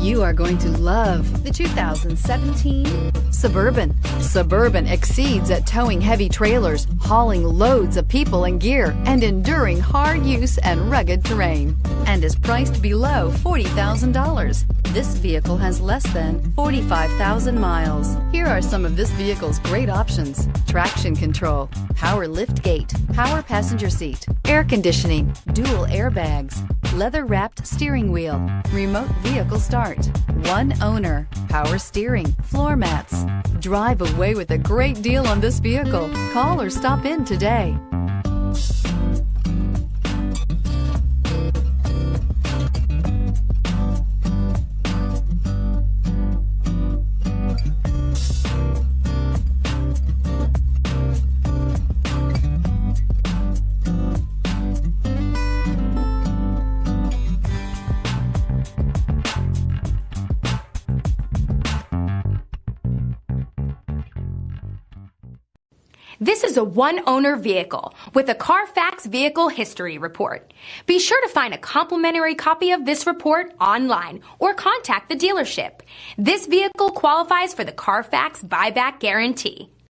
You are going to love the 2017 Suburban. Suburban exceeds at towing heavy trailers, hauling loads of people and gear, and enduring hard use and rugged terrain, and is priced below $40,000. This vehicle has less than 45,000 miles. Here are some of this vehicle's great options: traction control, power lift gate, power passenger seat, air conditioning, dual airbags, leather-wrapped steering wheel, remote vehicle start, one owner, power steering, floor mats. Drive away with a great deal on this vehicle. Call or stop in today. This is a one-owner vehicle with a Carfax Vehicle History Report. Be sure to find a complimentary copy of this report online or contact the dealership. This vehicle qualifies for the Carfax Buyback Guarantee.